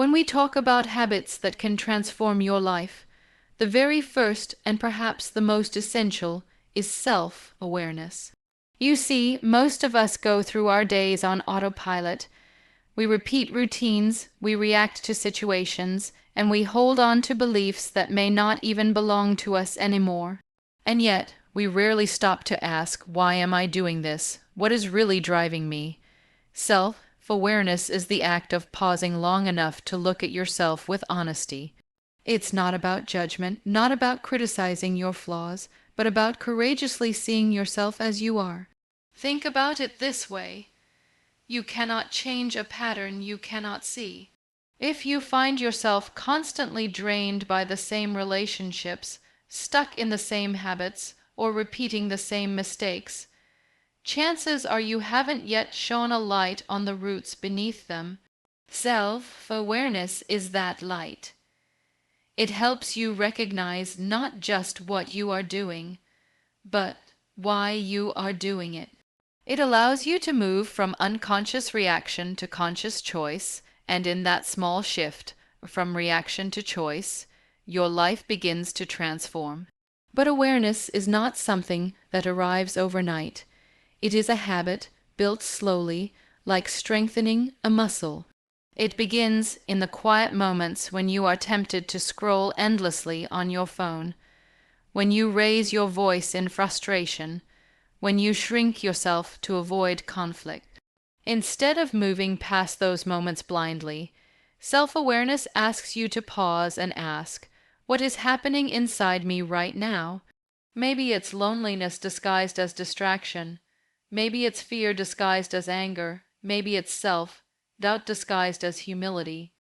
When we talk about habits that can transform your life, the very first and perhaps the most essential is self-awareness. You see, most of us go through our days on autopilot. We repeat routines, we react to situations, and we hold on to beliefs that may not even belong to us anymore. And yet, we rarely stop to ask, why am I doing this? What is really driving me? Self-awareness is the act of pausing long enough to look at yourself with honesty. It's not about judgment, not about criticizing your flaws, but about courageously seeing yourself as you are. Think about it this way. You cannot change a pattern you cannot see. If you find yourself constantly drained by the same relationships, stuck in the same habits, or repeating the same mistakes, chances are you haven't yet shone a light on the roots beneath them. Self-awareness is that light. It helps you recognize not just what you are doing, but why you are doing it. It allows you to move from unconscious reaction to conscious choice, and in that small shift, from reaction to choice, your life begins to transform. But awareness is not something that arrives overnight. It is a habit built slowly, like strengthening a muscle. It begins in the quiet moments when you are tempted to scroll endlessly on your phone, when you raise your voice in frustration, when you shrink yourself to avoid conflict. Instead of moving past those moments blindly, self-awareness asks you to pause and ask, what is happening inside me right now? Maybe it's loneliness disguised as distraction. Maybe it's fear disguised as anger. Maybe it's self-doubt disguised as humility.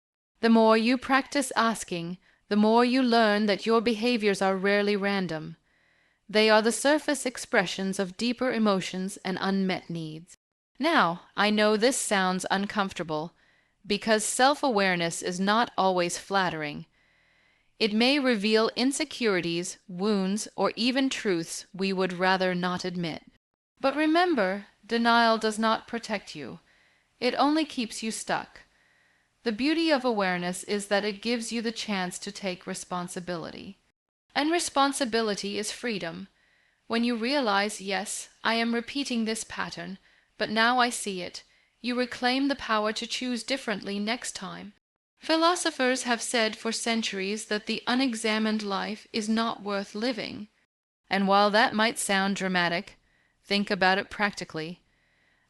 The more you practice asking, the more you learn that your behaviors are rarely random. They are the surface expressions of deeper emotions and unmet needs. Now, I know this sounds uncomfortable, because self-awareness is not always flattering. It may reveal insecurities, wounds, or even truths we would rather not admit. But remember, denial does not protect you. It only keeps you stuck. The beauty of awareness is that it gives you the chance to take responsibility. And responsibility is freedom. When you realize, yes, I am repeating this pattern, but now I see it, you reclaim the power to choose differently next time. Philosophers have said for centuries that the unexamined life is not worth living. And while that might sound dramatic, think about it practically.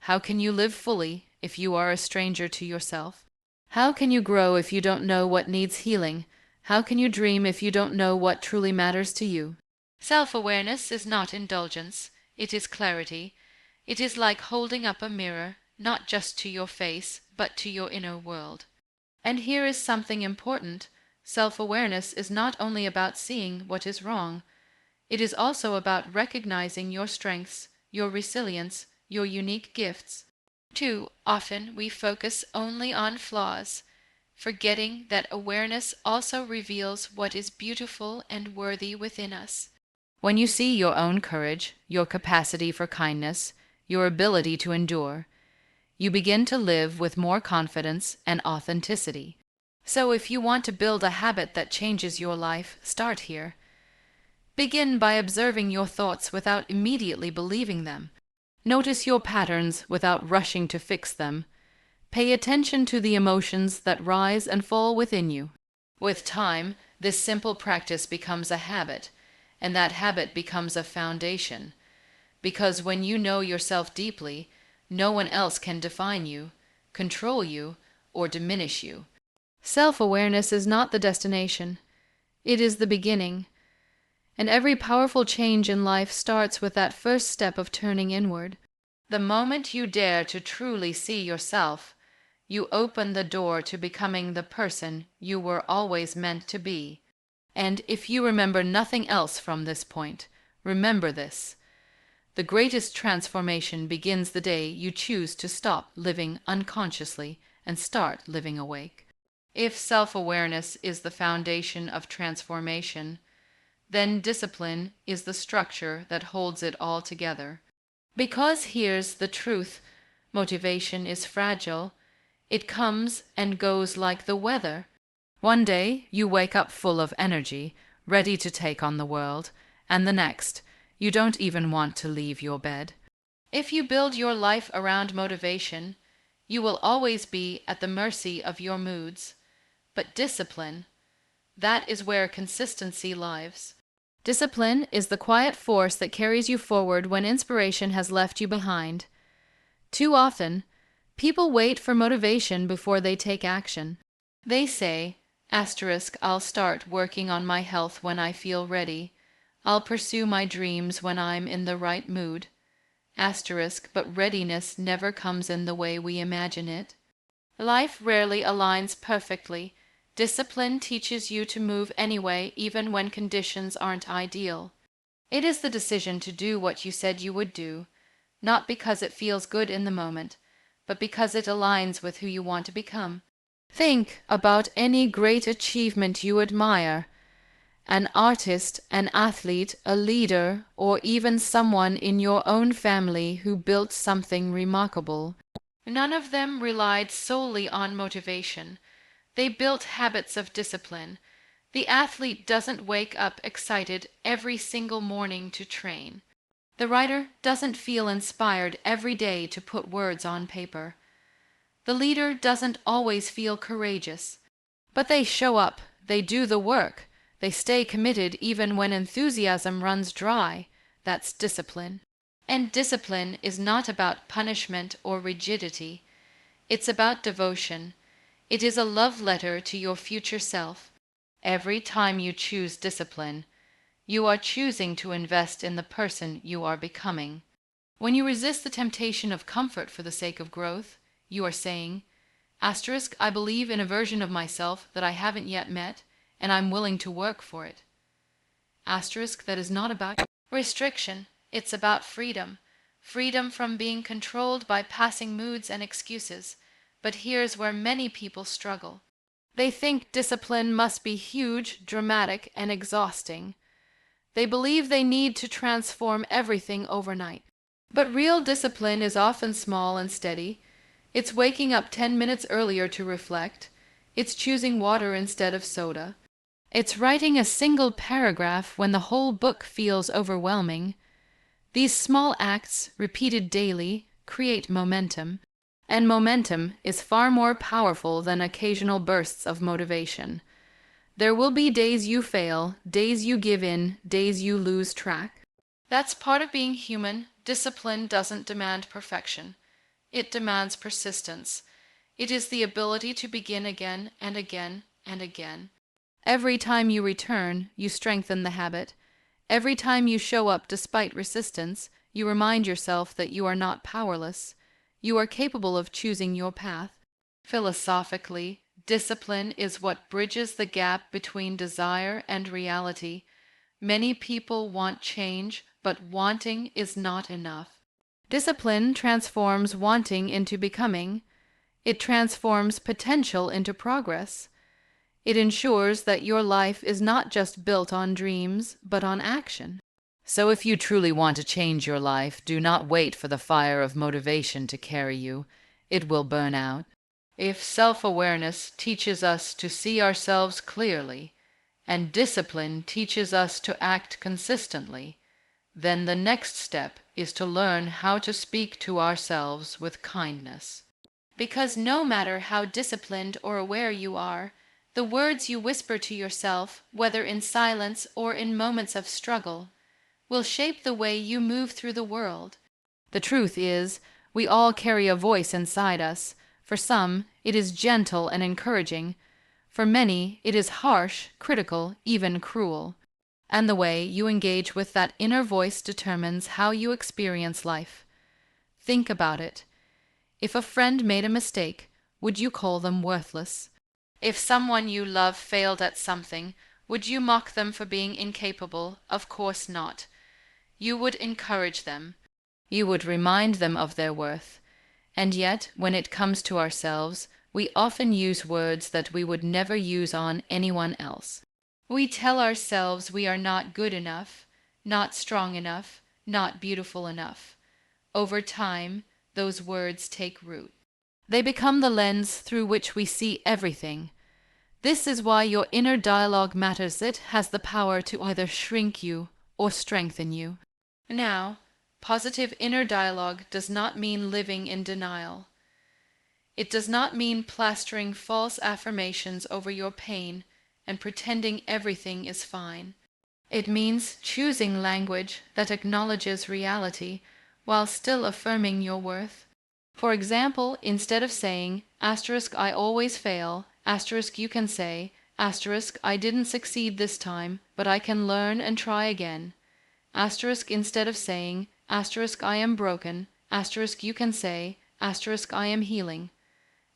How can you live fully if you are a stranger to yourself? How can you grow if you don't know what needs healing? How can you dream if you don't know what truly matters to you? Self-awareness is not indulgence, it is clarity. It is like holding up a mirror, not just to your face, but to your inner world. And here is something important. Self-awareness is not only about seeing what is wrong, it is also about recognizing your strengths, your resilience, your unique gifts. Too often we focus only on flaws, forgetting that awareness also reveals what is beautiful and worthy within us. When you see your own courage, your capacity for kindness, your ability to endure, you begin to live with more confidence and authenticity. So if you want to build a habit that changes your life, start here. Begin by observing your thoughts without immediately believing them. Notice your patterns without rushing to fix them. Pay attention to the emotions that rise and fall within you. With time, this simple practice becomes a habit, and that habit becomes a foundation. Because when you know yourself deeply, no one else can define you, control you, or diminish you. Self-awareness is not the destination. It is the beginning. And every powerful change in life starts with that first step of turning inward. The moment you dare to truly see yourself, you open the door to becoming the person you were always meant to be. And if you remember nothing else from this point, remember this. The greatest transformation begins the day you choose to stop living unconsciously and start living awake. If self-awareness is the foundation of transformation, then discipline is the structure that holds it all together. Because here's the truth, motivation is fragile. It comes and goes like the weather. One day you wake up full of energy, ready to take on the world, and the next, you don't even want to leave your bed. If you build your life around motivation, you will always be at the mercy of your moods. But discipline, that is where consistency lives. Discipline is the quiet force that carries you forward when inspiration has left you behind. Too often, people wait for motivation before they take action. They say, I'll start working on my health when I feel ready. I'll pursue my dreams when I'm in the right mood. But readiness never comes in the way we imagine it. Life rarely aligns perfectly. Discipline teaches you to move anyway, even when conditions aren't ideal. It is the decision to do what you said you would do, not because it feels good in the moment, but because it aligns with who you want to become. Think about any great achievement you admire: an artist, an athlete, a leader, or even someone in your own family who built something remarkable. None of them relied solely on motivation. They built habits of discipline. The athlete doesn't wake up excited every single morning to train. The writer doesn't feel inspired every day to put words on paper. The leader doesn't always feel courageous. But they show up, they do the work, they stay committed even when enthusiasm runs dry. That's discipline. And discipline is not about punishment or rigidity. It's about devotion. It is a love letter to your future self. Every time you choose discipline, you are choosing to invest in the person you are becoming. When you resist the temptation of comfort for the sake of growth, you are saying, I believe in a version of myself that I haven't yet met, and I'm willing to work for it. That is not about restriction, it's about freedom. Freedom from being controlled by passing moods and excuses. But here's where many people struggle. They think discipline must be huge, dramatic, and exhausting. They believe they need to transform everything overnight. But real discipline is often small and steady. It's waking up 10 minutes earlier to reflect. It's choosing water instead of soda. It's writing a single paragraph when the whole book feels overwhelming. These small acts, repeated daily, create momentum. And momentum is far more powerful than occasional bursts of motivation. There will be days you fail, days you give in, days you lose track. That's part of being human. Discipline doesn't demand perfection. It demands persistence. It is the ability to begin again and again and again. Every time you return, you strengthen the habit. Every time you show up despite resistance, you remind yourself that you are not powerless. You are capable of choosing your path. Philosophically, discipline is what bridges the gap between desire and reality. Many people want change, but wanting is not enough. Discipline transforms wanting into becoming. It transforms potential into progress. It ensures that your life is not just built on dreams, but on action. So if you truly want to change your life, do not wait for the fire of motivation to carry you. It will burn out. If self-awareness teaches us to see ourselves clearly, and discipline teaches us to act consistently, then the next step is to learn how to speak to ourselves with kindness. Because no matter how disciplined or aware you are, the words you whisper to yourself, whether in silence or in moments of struggle, will shape the way you move through the world. The truth is, we all carry a voice inside us. For some, it is gentle and encouraging. For many, it is harsh, critical, even cruel. And the way you engage with that inner voice determines how you experience life. Think about it. If a friend made a mistake, would you call them worthless? If someone you love failed at something, would you mock them for being incapable? Of course not. You would encourage them. You would remind them of their worth. And yet, when it comes to ourselves, we often use words that we would never use on anyone else. We tell ourselves we are not good enough, not strong enough, not beautiful enough. Over time, those words take root. They become the lens through which we see everything. This is why your inner dialogue matters. It has the power to either shrink you or strengthen you. Now, positive inner dialogue does not mean living in denial. It does not mean plastering false affirmations over your pain and pretending everything is fine. It means choosing language that acknowledges reality while still affirming your worth. For example, instead of saying, "I always fail," you can say, "I didn't succeed this time, but I can learn and try again." Instead of saying, "I am broken," you can say, "I am healing."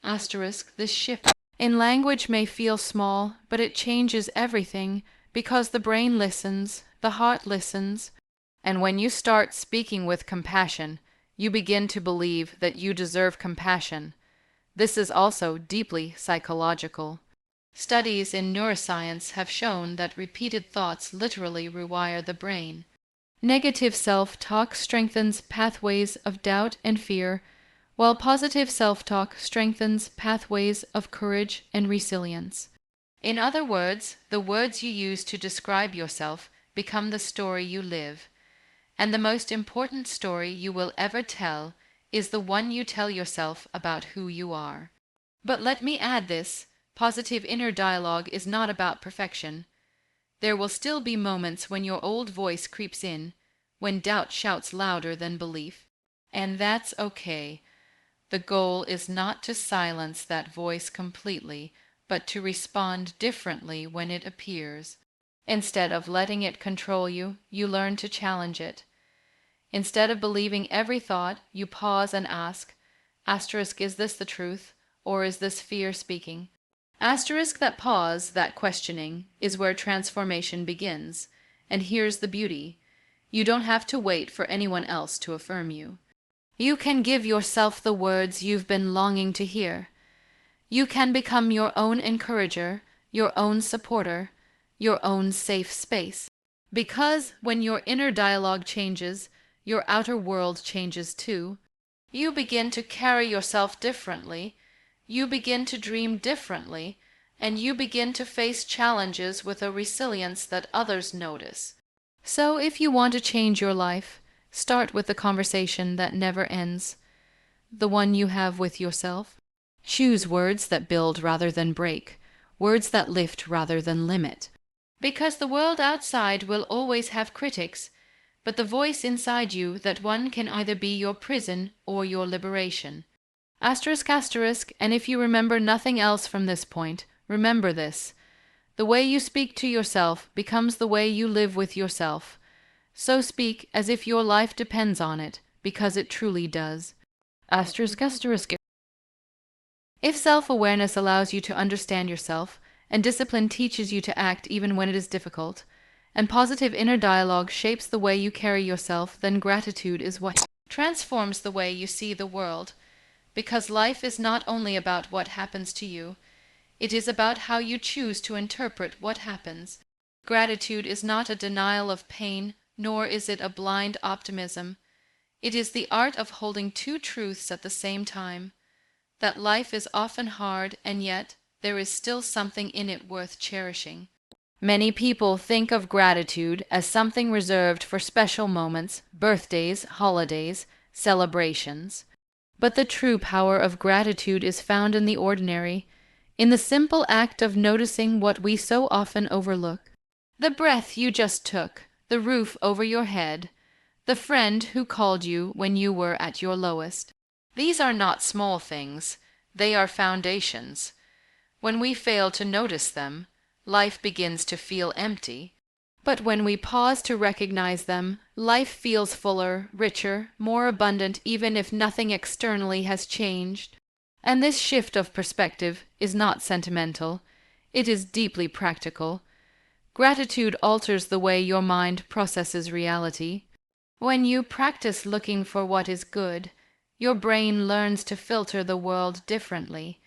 This shift in language may feel small, but it changes everything because the brain listens, the heart listens, and when you start speaking with compassion, you begin to believe that you deserve compassion. This is also deeply psychological. Studies in neuroscience have shown that repeated thoughts literally rewire the brain. Negative self-talk strengthens pathways of doubt and fear, while positive self-talk strengthens pathways of courage and resilience. In other words, the words you use to describe yourself become the story you live. And the most important story you will ever tell is the one you tell yourself about who you are. But let me add this: positive inner dialogue is not about perfection. There will still be moments when your old voice creeps in, when doubt shouts louder than belief. And that's okay. The goal is not to silence that voice completely, but to respond differently when it appears. Instead of letting it control you, you learn to challenge it. Instead of believing every thought, you pause and ask, "Is this the truth, or is this fear speaking?" That pause, that questioning, is where transformation begins. And here's the beauty: you don't have to wait for anyone else to affirm you. You can give yourself the words you've been longing to hear. You can become your own encourager, your own supporter, your own safe space. Because when your inner dialogue changes, your outer world changes too. You begin to carry yourself differently, you begin to dream differently, and you begin to face challenges with a resilience that others notice. So if you want to change your life, start with the conversation that never ends, the one you have with yourself. Choose words that build rather than break, words that lift rather than limit. Because the world outside will always have critics, but the voice inside you, that one can either be your prison or your liberation. And if you remember nothing else from this point, remember this: the way you speak to yourself becomes the way you live with yourself. So speak as if your life depends on it, because it truly does. If self-awareness allows you to understand yourself, and discipline teaches you to act even when it is difficult, and positive inner dialogue shapes the way you carry yourself, then gratitude is what transforms the way you see the world. Because life is not only about what happens to you, it is about how you choose to interpret what happens. Gratitude is not a denial of pain, nor is it a blind optimism. It is the art of holding two truths at the same time: that life is often hard, and yet there is still something in it worth cherishing. Many people think of gratitude as something reserved for special moments, birthdays, holidays, celebrations. But the true power of gratitude is found in the ordinary, in the simple act of noticing what we so often overlook. The breath you just took, the roof over your head, the friend who called you when you were at your lowest. These are not small things, they are foundations. When we fail to notice them, life begins to feel empty. But when we pause to recognize them, life feels fuller, richer, more abundant, even if nothing externally has changed. And this shift of perspective is not sentimental, it is deeply practical. Gratitude alters the way your mind processes reality. When you practice looking for what is good, your brain learns to filter the world differently.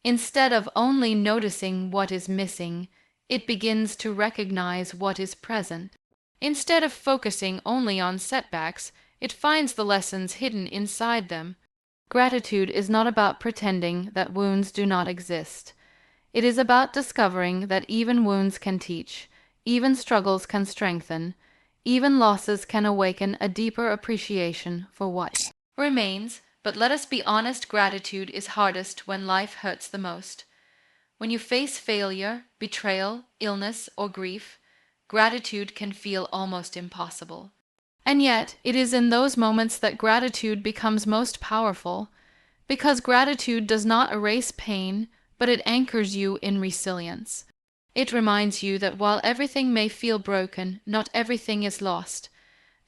Instead of only noticing what is missing, it begins to recognize what is present. Instead of focusing only on setbacks, it finds the lessons hidden inside them. Gratitude is not about pretending that wounds do not exist. It is about discovering that even wounds can teach, even struggles can strengthen, even losses can awaken a deeper appreciation for what remains. But let us be honest, gratitude is hardest when life hurts the most. When you face failure, betrayal, illness, or grief, gratitude can feel almost impossible. And yet, it is in those moments that gratitude becomes most powerful, because gratitude does not erase pain, but it anchors you in resilience. It reminds you that while everything may feel broken, not everything is lost,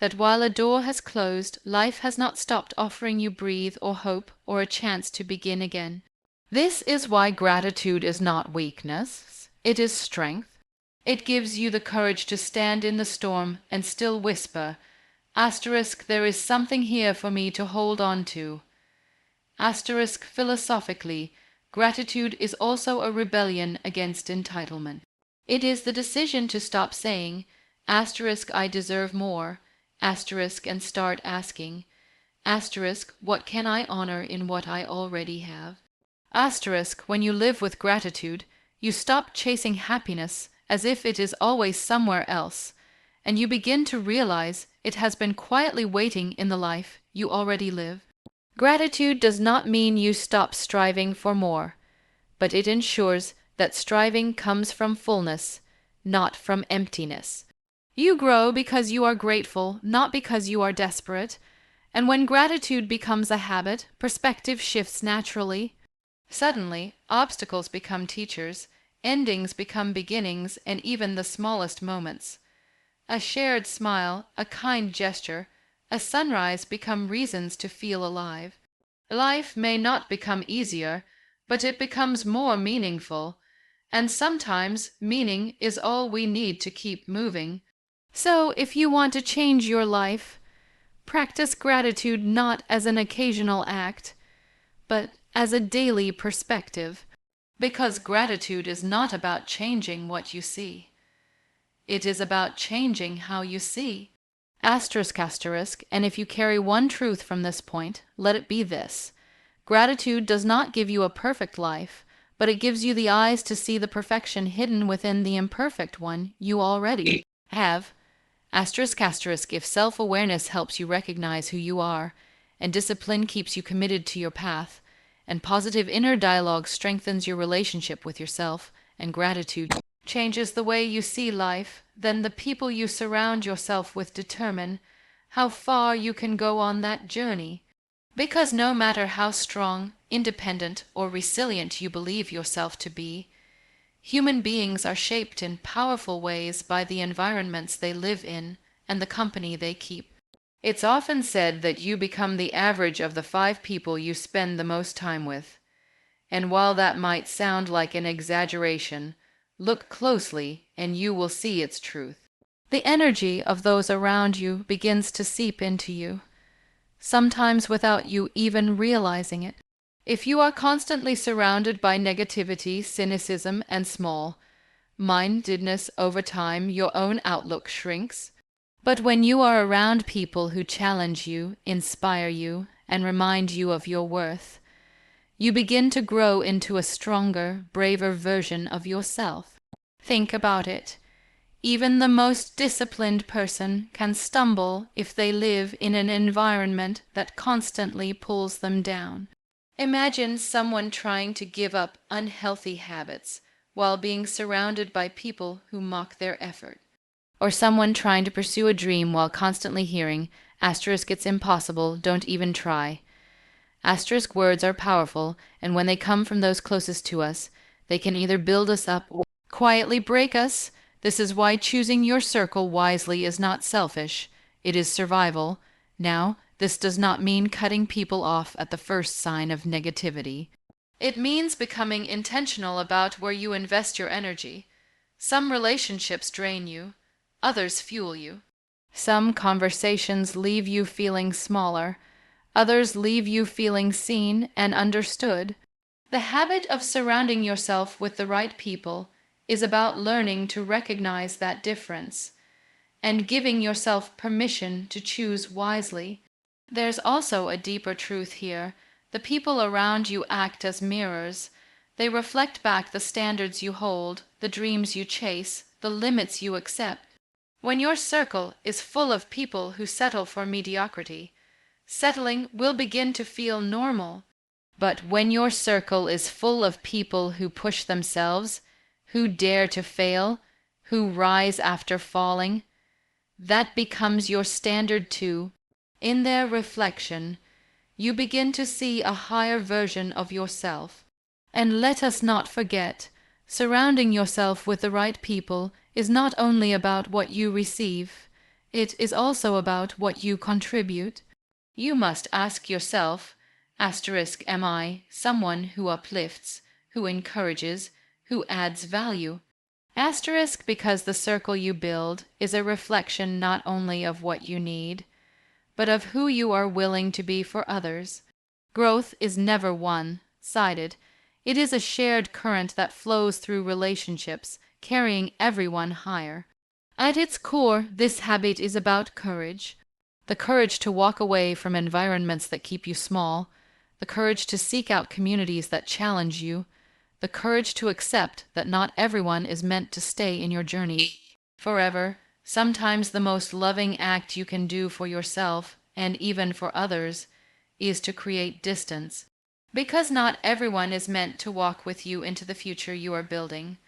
that while a door has closed, life has not stopped offering you breathe or hope or a chance to begin again. This is why gratitude is not weakness, it is strength. It gives you the courage to stand in the storm and still whisper, asterisk, there is something here for me to hold on to. Asterisk, philosophically, gratitude is also a rebellion against entitlement. It is the decision to stop saying, asterisk, I deserve more, asterisk, and start asking, asterisk, what can I honor in what I already have? Asterisk, when you live with gratitude, you stop chasing happiness as if it is always somewhere else, and you begin to realize it has been quietly waiting in the life you already live. Gratitude does not mean you stop striving for more, but it ensures that striving comes from fullness, not from emptiness. You grow because you are grateful, not because you are desperate, and when gratitude becomes a habit, perspective shifts naturally. Suddenly, obstacles become teachers, endings become beginnings, and even the smallest moments. A shared smile, a kind gesture, a sunrise become reasons to feel alive. Life may not become easier, but it becomes more meaningful, and sometimes meaning is all we need to keep moving. So, if you want to change your life, practice gratitude not as an occasional act, but as a daily perspective, because gratitude is not about changing what you see. It is about changing how you see. Asterisk, asterisk, and if you carry one truth from this point, let it be this. Gratitude does not give you a perfect life, but it gives you the eyes to see the perfection hidden within the imperfect one you already have. Asterisk, asterisk, if self-awareness helps you recognize who you are, and discipline keeps you committed to your path, and positive inner dialogue strengthens your relationship with yourself, and gratitude changes the way you see life, then the people you surround yourself with determine how far you can go on that journey. Because no matter how strong, independent, or resilient you believe yourself to be, human beings are shaped in powerful ways by the environments they live in and the company they keep. It's often said that you become the average of the 5 people you spend the most time with. And while that might sound like an exaggeration, look closely and you will see its truth. The energy of those around you begins to seep into you, sometimes without you even realizing it. If you are constantly surrounded by negativity, cynicism, and small-mindedness, over time your own outlook shrinks. But when you are around people who challenge you, inspire you, and remind you of your worth, you begin to grow into a stronger, braver version of yourself. Think about it. Even the most disciplined person can stumble if they live in an environment that constantly pulls them down. Imagine someone trying to give up unhealthy habits while being surrounded by people who mock their effort. Or someone trying to pursue a dream while constantly hearing, asterisk, it's impossible, don't even try. Asterisk, words are powerful, and when they come from those closest to us, they can either build us up or quietly break us. This is why choosing your circle wisely is not selfish, it is survival. Now, this does not mean cutting people off at the first sign of negativity. It means becoming intentional about where you invest your energy. Some relationships drain you, others fuel you. Some conversations leave you feeling smaller, others leave you feeling seen and understood. The habit of surrounding yourself with the right people is about learning to recognize that difference and giving yourself permission to choose wisely. There's also a deeper truth here The people around you act as mirrors. They reflect back the standards you hold, the dreams you chase, the limits you accept. When your circle is full of people who settle for mediocrity, settling will begin to feel normal. But when your circle is full of people who push themselves, who dare to fail, who rise after falling, that becomes your standard too. In their reflection, you begin to see a higher version of yourself. And let us not forget, surrounding yourself with the right people is not only about what you receive, it is also about what you contribute. You must ask yourself, am I someone who uplifts, who encourages, who adds value? Because the circle you build is a reflection not only of what you need, but of who you are willing to be for others. Growth is never one-sided. It is a shared current that flows through relationships, carrying everyone higher. At its core, this habit is about courage. The courage to walk away from environments that keep you small, the courage to seek out communities that challenge you, the courage to accept that not everyone is meant to stay in your journey forever. Sometimes the most loving act you can do for yourself, and even for others, is to create distance. Because not everyone is meant to walk with you into the future you are building.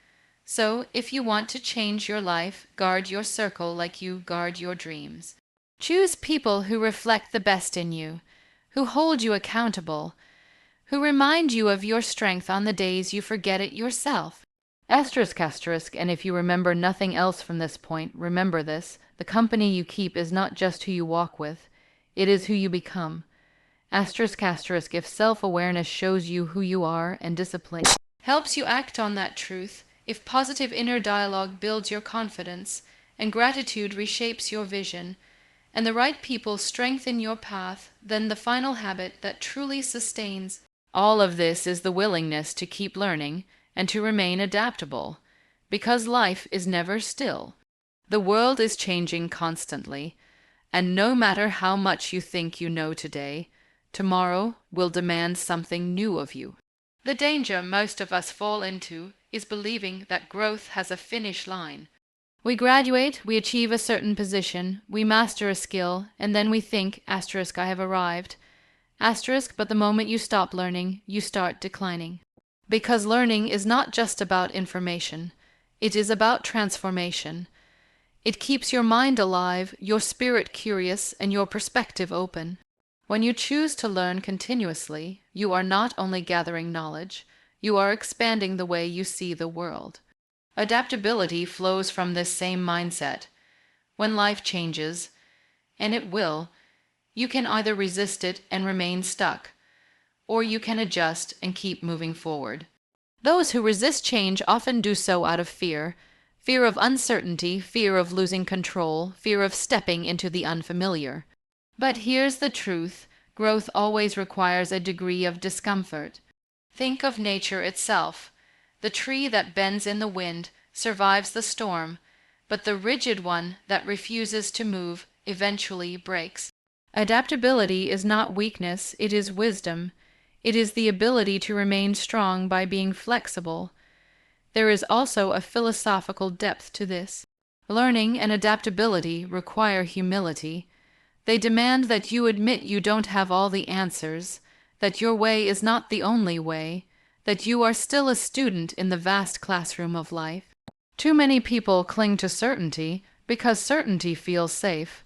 So, if you want to change your life, guard your circle like you guard your dreams. Choose people who reflect the best in you, who hold you accountable, who remind you of your strength on the days you forget it yourself. And if you remember nothing else from this point, remember this: the company you keep is not just who you walk with, it is who you become. If self-awareness shows you who you are and discipline helps you act on that truth, if positive inner dialogue builds your confidence, and gratitude reshapes your vision, and the right people strengthen your path, then the final habit that truly sustains all of this is the willingness to keep learning and to remain adaptable, because life is never still. The world is changing constantly, and no matter how much you think you know today, tomorrow will demand something new of you. The danger most of us fall into is believing that growth has a finish line. We graduate, we achieve a certain position, we master a skill, and then we think, I have arrived. But the moment you stop learning, you start declining. Because learning is not just about information, it is about transformation. It keeps your mind alive, your spirit curious, and your perspective open. When you choose to learn continuously, you are not only gathering knowledge, you are expanding the way you see the world. Adaptability flows from this same mindset. When life changes, and it will, you can either resist it and remain stuck, or you can adjust and keep moving forward. Those who resist change often do so out of fear of uncertainty, fear of losing control, fear of stepping into the unfamiliar. But here's the truth: growth always requires a degree of discomfort. Think of nature itself. The tree that bends in the wind survives the storm, but the rigid one that refuses to move eventually breaks. Adaptability is not weakness, it is wisdom. It is the ability to remain strong by being flexible. There is also a philosophical depth to this. Learning and adaptability require humility. They demand that you admit you don't have all the answers, that your way is not the only way, that you are still a student in the vast classroom of life. Too many people cling to certainty because certainty feels safe.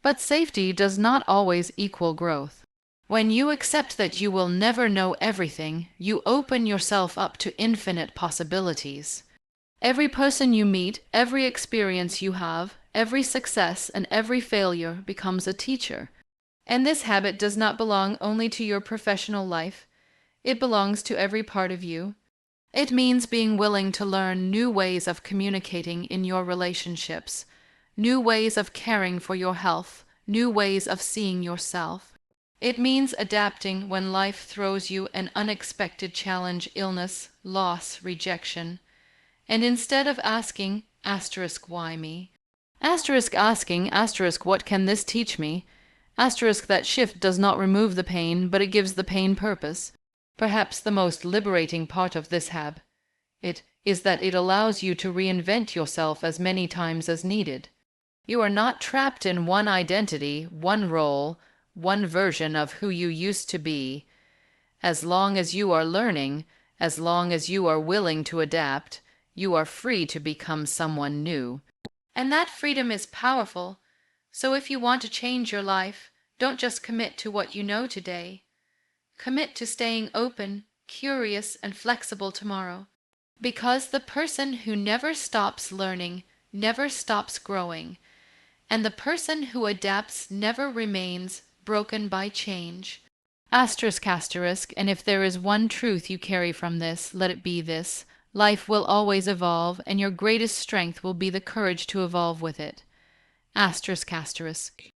But safety does not always equal growth. When you accept that you will never know everything, you open yourself up to infinite possibilities. Every person you meet, every experience you have, every success and every failure becomes a teacher. And this habit does not belong only to your professional life. It belongs to every part of you. It means being willing to learn new ways of communicating in your relationships, new ways of caring for your health, new ways of seeing yourself. It means adapting when life throws you an unexpected challenge, illness, loss, rejection. And instead of asking, why me? Asking, what can this teach me? Asterisk, that shift does not remove the pain, but it gives the pain purpose. Perhaps the most liberating part of this habit is that it allows you to reinvent yourself as many times as needed. You are not trapped in one identity, one role, one version of who you used to be. As long as you are learning, as long as you are willing to adapt, you are free to become someone new. And that freedom is powerful. So if you want to change your life, don't just commit to what you know today. Commit to staying open, curious, and flexible tomorrow. Because the person who never stops learning never stops growing, and the person who adapts never remains broken by change. Asterisk, asterisk, and if there is one truth you carry from this, let it be this: life will always evolve, and your greatest strength will be the courage to evolve with it. Asterisk, asterisk.